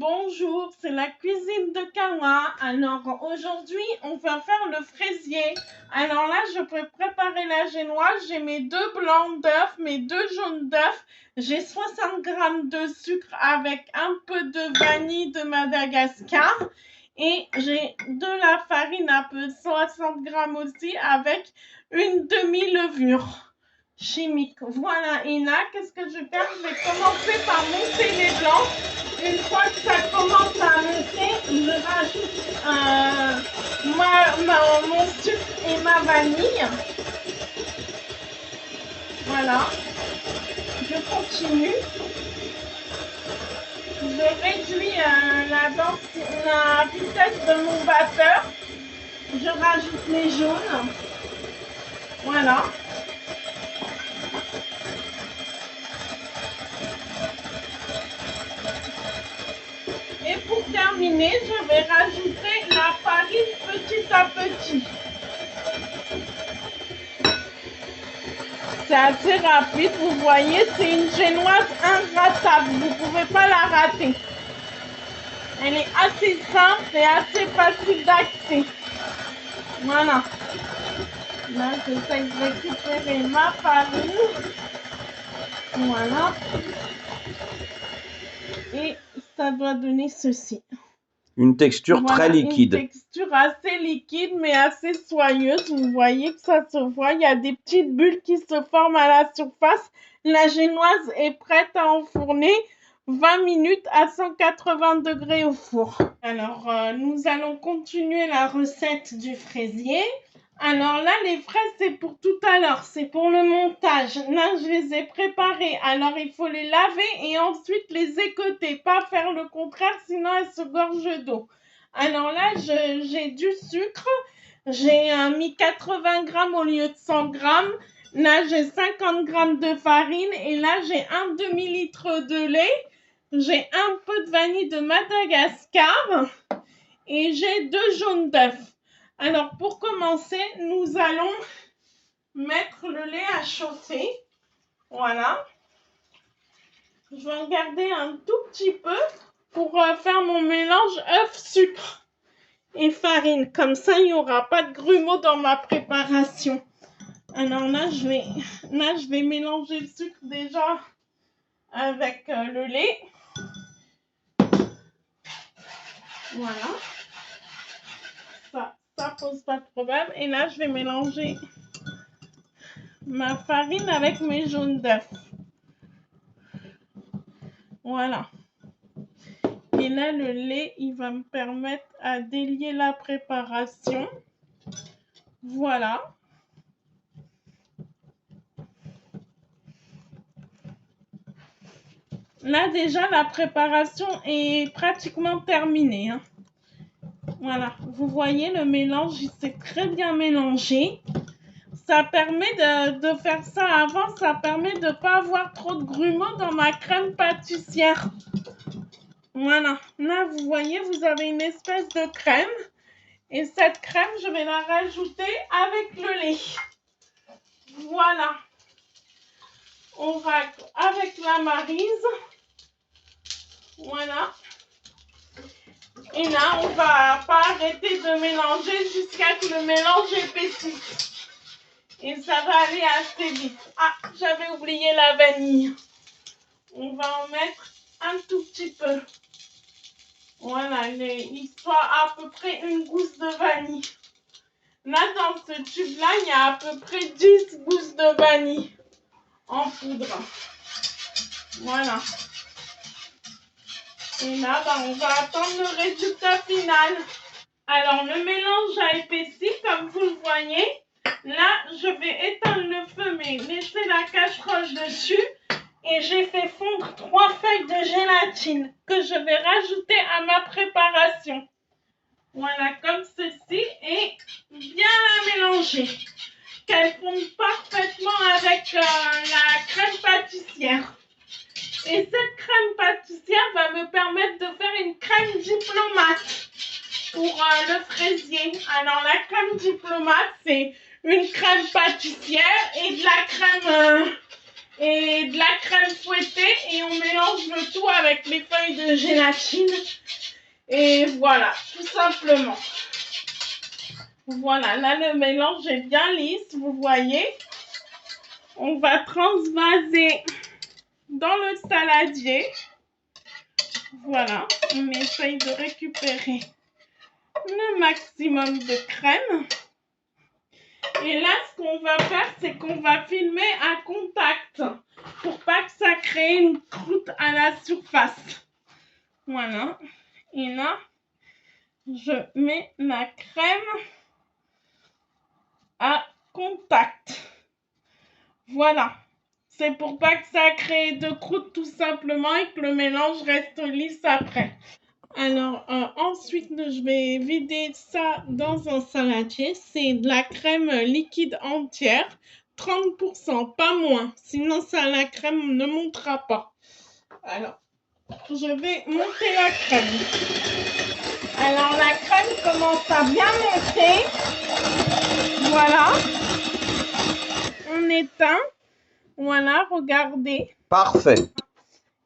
Bonjour, c'est la cuisine de Kawa. Alors aujourd'hui, on va faire le fraisier. Alors là, je peux préparer la génoise. J'ai mes 2 blancs d'œufs, mes 2 jaunes d'œufs. J'ai 60 g de sucre avec un peu de vanille de Madagascar. Et j'ai de la farine, un peu 60 g aussi, avec une demi-levure chimique. Voilà, et là, qu'est-ce que je vais faire? Je vais commencer par monter les blancs. Une fois que ça commence à monter, je rajoute mon sucre et ma vanille. Voilà. Je continue. Je réduis la vitesse de mon batteur. Je rajoute les jaunes. Voilà. Et pour terminer, je vais rajouter la farine petit à petit. C'est assez rapide, vous voyez, c'est une génoise ingratable, vous ne pouvez pas la rater. Elle est assez simple et assez facile d'accès. Voilà. Là, j'essaie de récupérer ma farine. Voilà. Et ça doit donner ceci. Une texture très liquide. Une texture assez liquide mais assez soyeuse. Vous voyez que ça se voit. Il y a des petites bulles qui se forment à la surface. La génoise est prête à enfourner 20 minutes à 180 degrés au four. Alors, nous allons continuer la recette du fraisier. Alors là, les fraises, c'est pour tout à l'heure, c'est pour le montage. Là, je les ai préparées. Alors, il faut les laver et ensuite les écouter. Pas faire le contraire, sinon elles se gorgent d'eau. Alors là, j'ai du sucre. J'ai mis 80 g au lieu de 100 g. Là, j'ai 50 g de farine et là, j'ai un demi-litre de lait. J'ai un peu de vanille de Madagascar et j'ai 2 jaunes d'œufs. Alors, pour commencer, nous allons mettre le lait à chauffer. Voilà. Je vais en garder un tout petit peu pour faire mon mélange œuf-sucre et farine. Comme ça, il n'y aura pas de grumeaux dans ma préparation. Alors là, je vais mélanger le sucre déjà avec le lait. Voilà. Ça pose pas de problème. Et là, je vais mélanger ma farine avec mes jaunes d'œufs. Voilà. Et là, le lait, il va me permettre à délier la préparation. Voilà. Là, déjà, la préparation est pratiquement terminée. Hein. Voilà. Vous voyez, le mélange, il s'est très bien mélangé. Ça permet de faire ça avant. Ça permet de ne pas avoir trop de grumeaux dans ma crème pâtissière. Voilà. Là, vous voyez, vous avez une espèce de crème. Et cette crème, je vais la rajouter avec le lait. Voilà. On racle avec la maryse. Voilà. Et là, on va pas arrêter de mélanger jusqu'à ce que le mélange épaississe. Et ça va aller assez vite. Ah, j'avais oublié la vanille. On va en mettre un tout petit peu. Voilà, histoire à peu près une gousse de vanille. Là, dans ce tube-là, il y a à peu près 10 gousses de vanille en poudre. Voilà. Et là, on va attendre le résultat final. Alors, le mélange a épaissi, comme vous le voyez. Là, je vais éteindre le feu, mais laisser la casserole dessus. Et j'ai fait fondre 3 feuilles de gélatine que je vais rajouter à ma préparation. Voilà, comme ceci. Et bien la mélanger. Qu'elle fonde parfaitement avec la crème pâtissière. Et cette crème pâtissière va me permettre de faire une crème diplomate pour le fraisier. Alors, la crème diplomate, c'est une crème pâtissière et de la crème et de la crème fouettée et on mélange le tout avec les feuilles de gélatine. Et voilà, tout simplement. Voilà, là le mélange est bien lisse, vous voyez. On va transvaser dans le saladier. Voilà, on essaye de récupérer le maximum de crème. Et là, ce qu'on va faire, c'est qu'on va filmer à contact pour pas que ça crée une croûte à la surface. Voilà. Et là, je mets la crème à contact. Voilà. C'est pour pas que ça crée de croûte tout simplement et que le mélange reste lisse après. Alors, ensuite, je vais vider ça dans un saladier. C'est de la crème liquide entière, 30%, pas moins. Sinon, ça, la crème ne montera pas. Alors, je vais monter la crème. Alors, la crème commence à bien monter. Voilà. On éteint. Voilà, regardez. Parfait.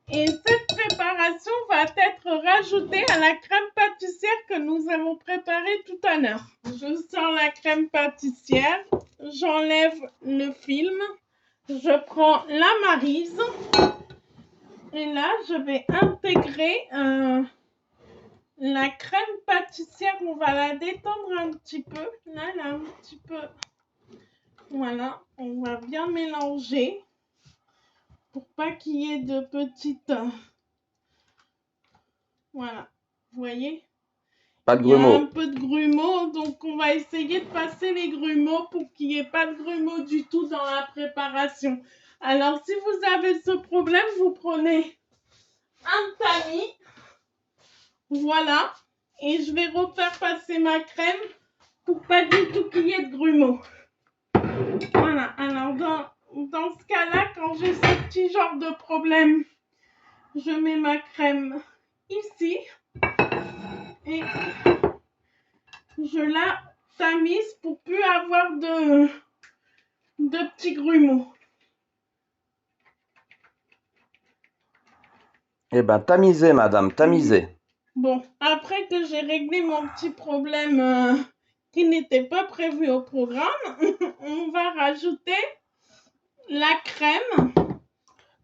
Et cette préparation va être rajoutée à la crème pâtissière que nous avons préparée tout à l'heure. Je sors la crème pâtissière, j'enlève le film, je prends la maryse et là je vais intégrer la crème pâtissière. On va la détendre un petit peu. Là, un petit peu. Voilà, on va bien mélanger. Pour pas qu'il y ait de petites... Voilà, vous voyez? Pas de Il y a grumeaux. un peu de grumeaux, donc on va essayer de passer les grumeaux pour qu'il n'y ait pas de grumeaux du tout dans la préparation. Alors, si vous avez ce problème, vous prenez un tamis. Voilà. Et je vais refaire passer ma crème pour pas du tout qu'il y ait de grumeaux. Voilà, alors dans ce cas-là, quand j'ai ce petit genre de problème, je mets ma crème ici et je la tamise pour plus avoir de petits grumeaux. Eh ben, tamisez, madame, tamisez. Bon, après que j'ai réglé mon petit problème qui n'était pas prévu au programme, on va rajouter la crème.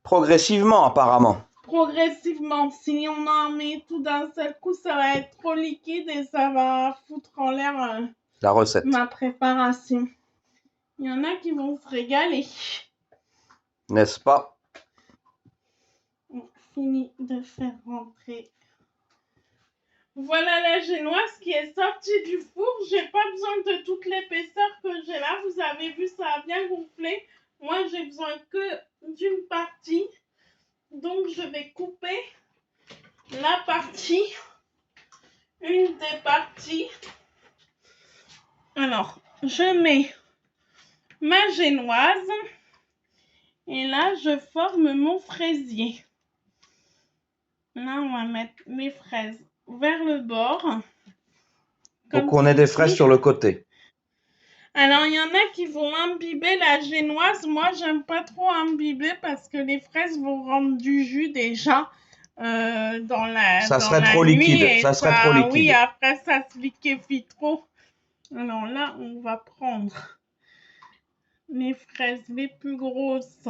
Progressivement, apparemment. Progressivement. Si on en met tout d'un seul coup, ça va être trop liquide et ça va foutre en l'air La recette. ma préparation. Il y en a qui vont se régaler. N'est-ce pas? On finit de faire rentrer. Voilà la génoise qui est sortie du four. J'ai pas besoin de toute l'épaisseur que j'ai là. Vous avez vu, ça a bien gonflé. Moi, j'ai besoin que d'une partie. Donc, je vais couper la partie, une des parties. Alors, je mets ma génoise et là, je forme mon fraisier. Là, on va mettre mes fraises vers le bord. Pour qu'on ait des fraises sur le côté. Alors, il y en a qui vont imbiber la génoise. Moi, j'aime pas trop imbiber parce que les fraises vont rendre du jus déjà dans la Ça dans serait la trop nuit liquide. et Ça serait trop liquide. Oui, après, ça se liquéfie trop. Alors là, on va prendre les fraises les plus grosses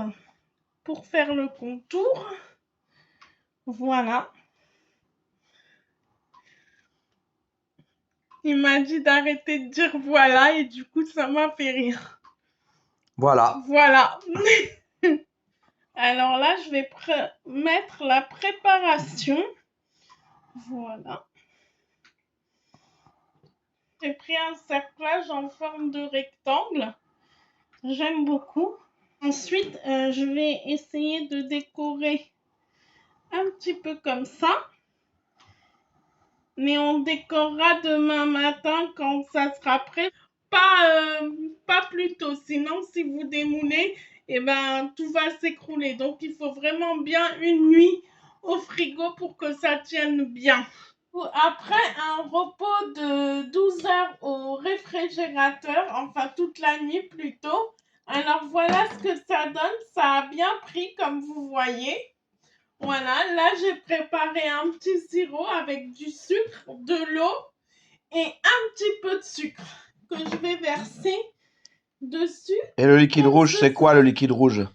pour faire le contour. Voilà. Il m'a dit d'arrêter de dire voilà et du coup, ça m'a fait rire. Voilà. Voilà. Alors là, je vais mettre la préparation. Voilà. J'ai pris un cerclage en forme de rectangle. J'aime beaucoup. Ensuite, je vais essayer de décorer un petit peu comme ça. Mais on décorera demain matin quand ça sera prêt. Pas plus tôt. Sinon, si vous démoulez, eh ben, tout va s'écrouler. Donc, il faut vraiment bien une nuit au frigo pour que ça tienne bien. Après un repos de 12 heures au réfrigérateur, enfin toute la nuit plutôt, Alors voilà ce que ça donne. Ça a bien pris comme vous voyez. Voilà, là j'ai préparé un petit sirop avec du sucre, de l'eau et un petit peu de sucre que je vais verser dessus. Et le liquide rouge, c'est quoi le liquide rouge?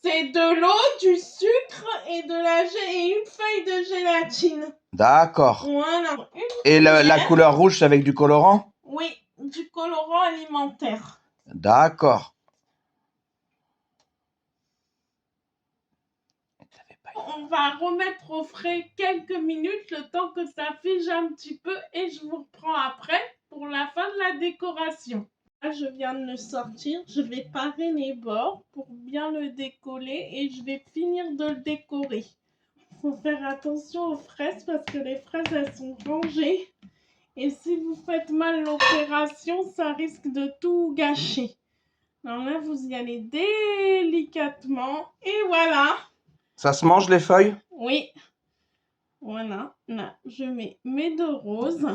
C'est de l'eau, du sucre et et une feuille de gélatine. D'accord. Voilà. Et la couleur rouge, c'est avec du colorant? Oui, du colorant alimentaire. D'accord. On va remettre au frais quelques minutes, le temps que ça fige un petit peu, et je vous reprends après pour la fin de la décoration. Là, je viens de le sortir, je vais parer les bords pour bien le décoller et je vais finir de le décorer. Il faut faire attention aux fraises parce que les fraises, elles sont rangées. Et si vous faites mal l'opération, ça risque de tout gâcher. Alors là, vous y allez délicatement. Et voilà. Ça se mange les feuilles? Oui. Voilà. Là, je mets mes 2 roses.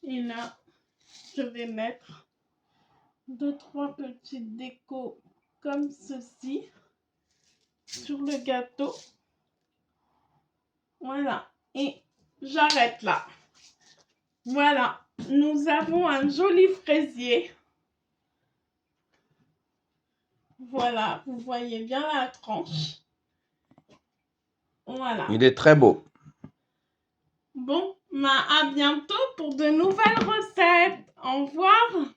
Et là, je vais mettre 2-3 petites décos comme ceci sur le gâteau. Voilà. Et j'arrête là. Voilà. Nous avons un joli fraisier. Voilà, vous voyez bien la tranche. Voilà. Il est très beau. Bon, à bientôt pour de nouvelles recettes. Au revoir.